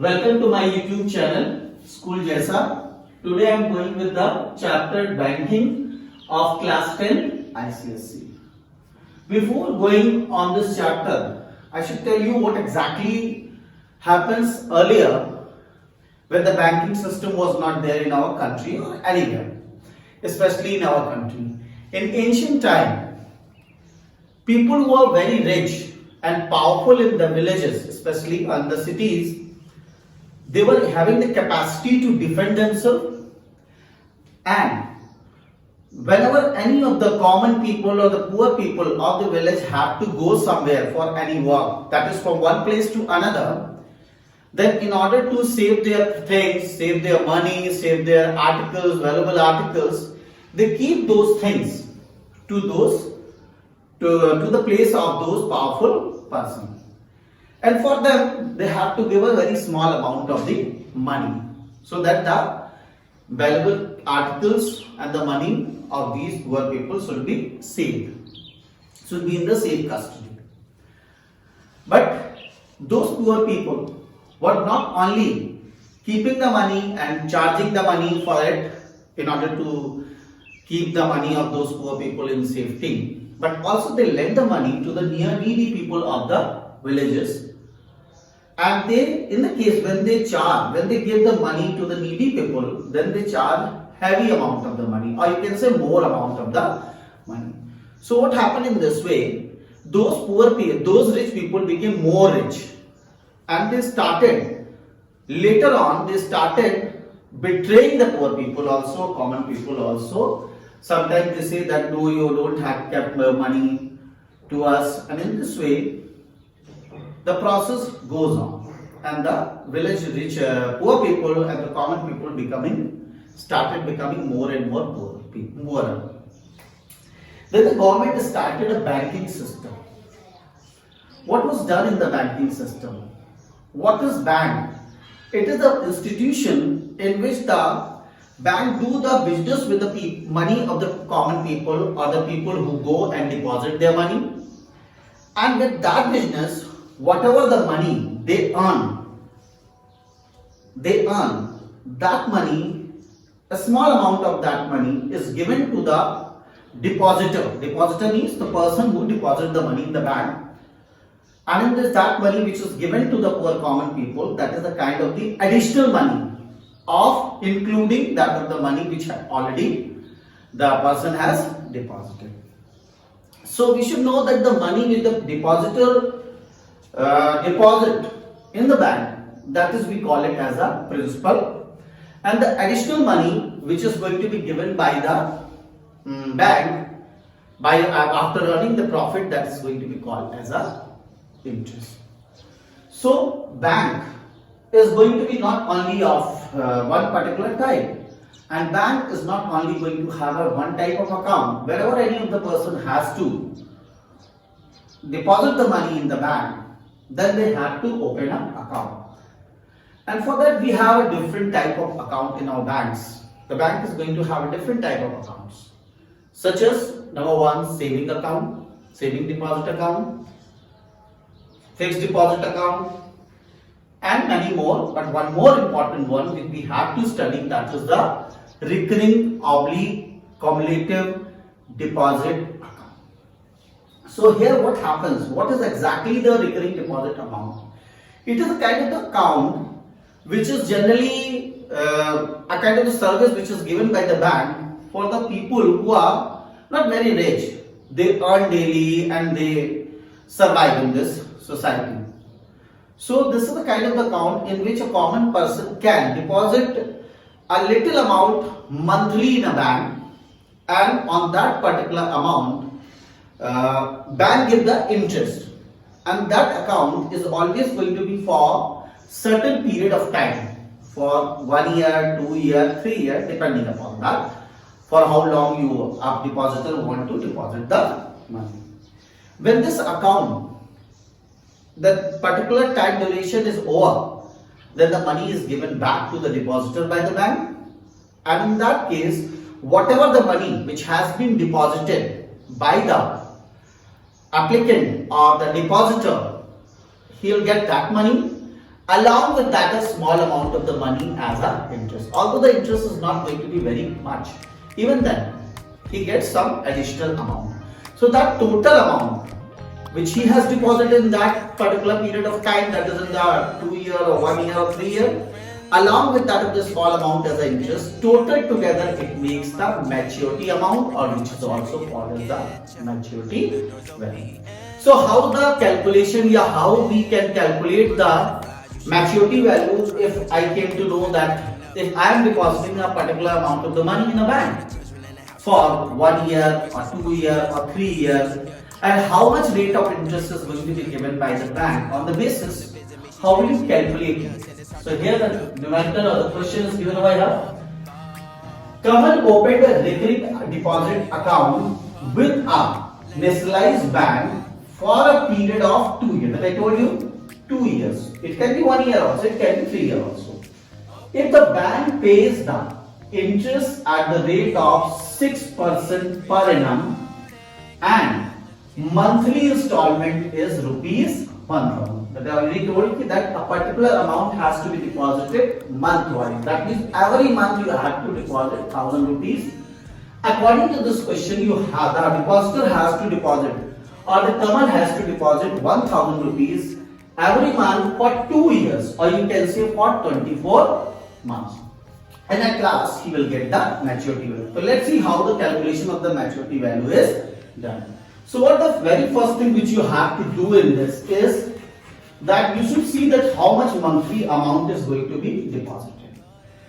Welcome to my YouTube channel School Jaisa. Today I am going with the chapter Banking of class 10 ICSE. Before going on this chapter, I should tell you what exactly happens earlier when the banking system was not there in our country or anywhere, especially in our country. In ancient time, people who were very rich and powerful in the villages, especially in the cities, they were having the capacity to defend themselves, and whenever any of the common people or the poor people of the village have to go somewhere for any work, that is from one place to another, then in order to save their things, save their money, save their articles, valuable articles, they keep those things to the place of those powerful persons. And for them, they have to give a very small amount of the money so that the valuable articles and the money of these poor people should be saved, should be in the safe custody. But those poor people were not only keeping the money and charging the money for it in order to keep the money of those poor people in safety, but also they lend the money to the needy people of the villages. And they, in the case when they give the money to the needy people, then they charge heavy amount of the money, or you can say more amount of the money. So what happened in this way, those poor people, those rich people became more rich, and they started betraying the poor people also, common people also. Sometimes they say that no, you don't have kept money to us, and in this way the process goes on, and the village rich poor people and the common people started becoming more and more poorer. Then the government started a banking system. What was done in the banking system? What is bank? It is the institution in which the bank do the business with the money of the common people or the people who go and deposit their money, and with that business, whatever the money they earn that money, a small amount of that money is given to the depositor. Depositor means the person who deposits the money in the bank, and in this, that money which is given to the poor common people, that is the kind of the additional money of including that of the money which already the person has deposited. So we should know that the money which the depositor deposit in the bank, that is we call it as a principal, and the additional money which is going to be given by the bank after earning the profit, that is going to be called as a interest. So bank is going to be not only of one particular type, and bank is not only going to have a one type of account. Wherever any of the person has to deposit the money in the bank, then they have to open an account. And for that we have a different type of account in our banks. The bank is going to have a different type of accounts, such as number one, saving account, saving deposit account, fixed deposit account, and many more. But one more important one which we have to study, that is the recurring cumulative deposit account. So here what happens? What is exactly the recurring deposit amount? It is a kind of the account which is generally a kind of a service which is given by the bank for the people who are not very rich. They earn daily and they survive in this society. So this is the kind of account in which a common person can deposit a little amount monthly in a bank, and on that particular amount bank give the interest, and that account is always going to be for certain period of time, for 1 year, 2 year, 3 year, depending upon that, for how long you depositor want to deposit the money. When this account, the particular time duration is over, then the money is given back to the depositor by the bank, and in that case, whatever the money which has been deposited by the applicant or the depositor, he will get that money, Along with that, a small amount of the money as a interest. Although the interest is not going to be very much, even then he gets some additional amount. So that total amount which he has deposited in that particular period of time, that is in the 2 year or 1 year or 3 year, along with that of the small amount as an interest, total together it makes the maturity amount, or which is also called as the maturity value. So how the calculation, how we can calculate the maturity values if I came to know that if I am depositing a particular amount of the money in a bank for 1 year or 2 year or 3 years, and how much rate of interest is going to be given by the bank, on the basis how will you calculate it? So here the numerator or the question is given over here. Kamal opened a recurring deposit account with a nationalized bank for a period of 2 years. That I told you, 2 years. It can be 1 year also, it can be 3 years also. If the bank pays the interest at the rate of 6% per annum and monthly installment is rupees 1,000. But I already told you that a particular amount has to be deposited month-wise. That means every month you have to deposit 1,000 rupees. According to this question, the depositor has to deposit, or the Kamal has to deposit 1,000 rupees every month for 2 years, or you can say for 24 months. And at last he will get the maturity value. So let's see how the calculation of the maturity value is done. So what the very first thing which you have to do in this is that you should see that how much monthly amount is going to be deposited.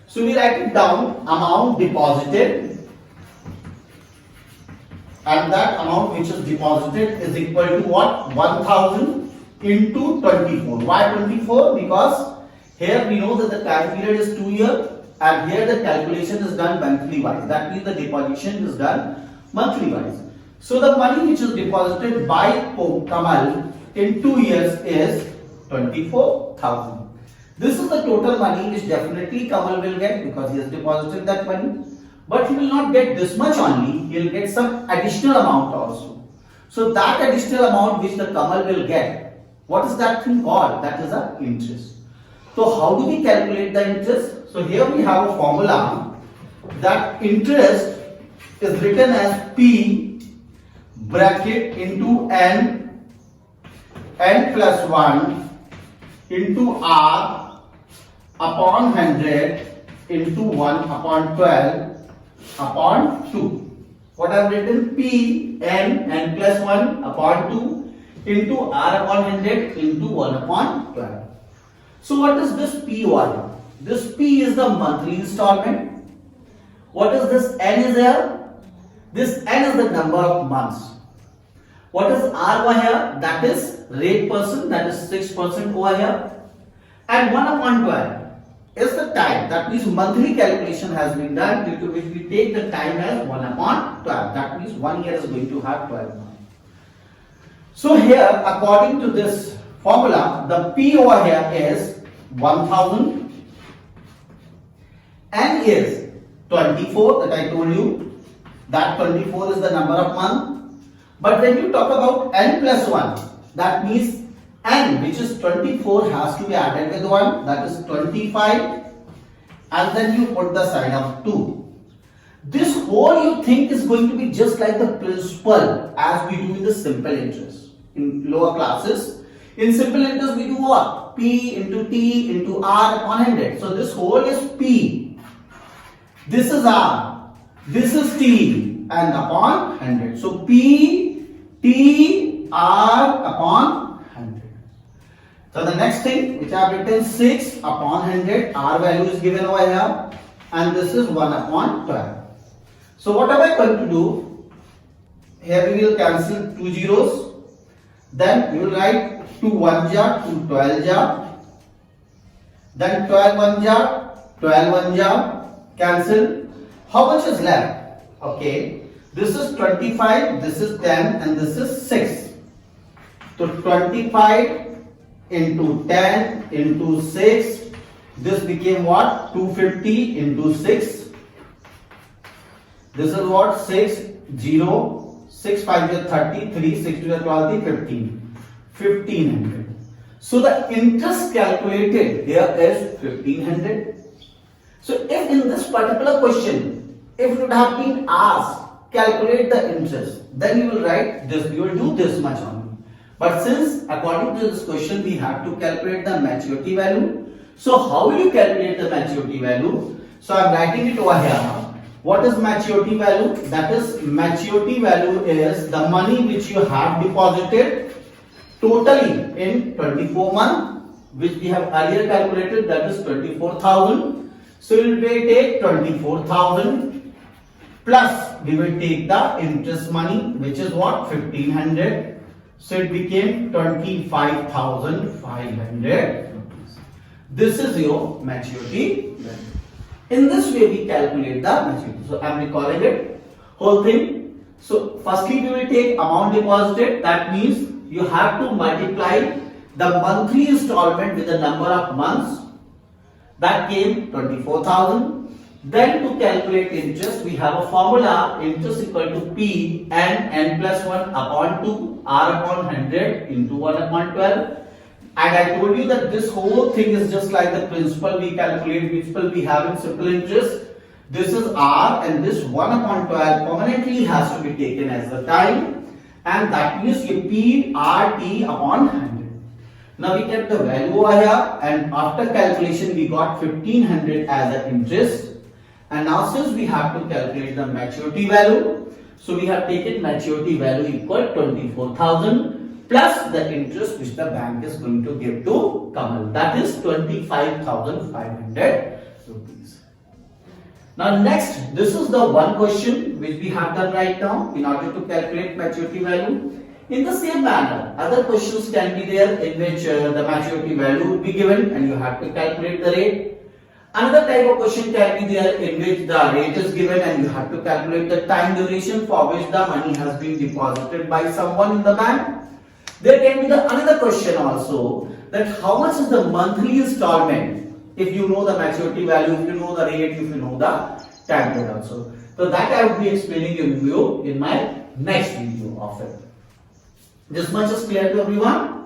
So we write it down, amount deposited, and that amount which is deposited is equal to what? 1,000 into 24. Why 24? Because here we know that the time period is 2 years, and here the calculation is done monthly wise. That means the deposition is done monthly wise. So the money which is deposited by Kamal in 2 years is 24,000. This is the total money which definitely Kamal will get because he has deposited that money. But he will not get this much only, he will get some additional amount also. So that additional amount which the Kamal will get, what is that thing called? That is the interest. So how do we calculate the interest? So here we have a formula that interest is written as P bracket into n plus 1 into r upon 100 into 1 upon 12 upon 2. What I have written? P n plus 1 upon 2 into r upon 100 into 1 upon 12. So what is this P over? This P is the monthly installment. What is this n is here? This n is the number of months. What is R over here? That is rate percent, that is 6% over here. And 1 upon 12 is the time. That means monthly calculation has been done, due to which we take the time as 1 upon 12. That means 1 year is going to have 12 months. So here, according to this formula, the P over here is 1,000. N is 24 that I told you. That 24 is the number of months. But when you talk about n plus 1, that means n, which is 24, has to be added with 1, that is 25, and then you put the sign of 2. This whole you think is going to be just like the principal as we do in the simple interest in lower classes. In simple interest we do what? P into T into R upon 100. So this whole is P, this is R, this is T, and upon 100. So P, T, R upon 100. So the next thing which I have written 6 upon 100, R value is given over here, and this is 1 upon 12. So what am I going to do? Here we will cancel 2 zeros. Then we will write 2 1 jar, 2 12 jar. Then 12 1 jar, 12 1 jar. Cancel. How much is left? Okay. This is 25, this is 10, and this is 6. So 25 into 10 into 6, this became what? 250 into 6. This is what? 6, 0, 6 5 is 30, 3, 6 to the 12, 15. 1500. So the interest calculated here is 1500. So if in this particular question, if it would have been asked, calculate the interest, then you will write this, you will do this much only. But since according to this question we have to calculate the maturity value, so how will you calculate the maturity value? So I am writing it over here. What is maturity value? That is, maturity value is the money which you have deposited totally in 24 months, which we have earlier calculated, that is 24,000. So we will take 24,000 plus we will take the interest money, which is what, 1500. So it became 25,500 rupees. This is your maturity value. In this way we calculate the maturity. So I am recalling it, whole thing. So firstly we will take amount deposited. That means you have to multiply the monthly installment with the number of months. That came 24,000. Then to calculate interest, we have a formula, interest equal to P and n plus 1 upon 2 r upon 100 into 1 upon 12. And I told you that this whole thing is just like the principal we calculate, principal we have in simple interest. This is r and this 1 upon 12 permanently has to be taken as the time. And that means you P r t upon 100. Now we kept the value over here, and after calculation we got 1500 as the interest. And now since we have to calculate the maturity value, so we have taken maturity value equal 24,000 plus the interest which the bank is going to give to Kamal, that is 25,500 rupees. Now next, this is the one question which we have done right now in order to calculate maturity value. In the same manner, other questions can be there in which the maturity value would be given and you have to calculate the rate. Another type of question can be there in which the rate is given and you have to calculate the time duration for which the money has been deposited by someone in the bank. There can be another question also, that how much is the monthly installment if you know the maturity value, if you know the rate, if you know the time period also. So that I will be explaining you in my next video of it. This much is clear to everyone?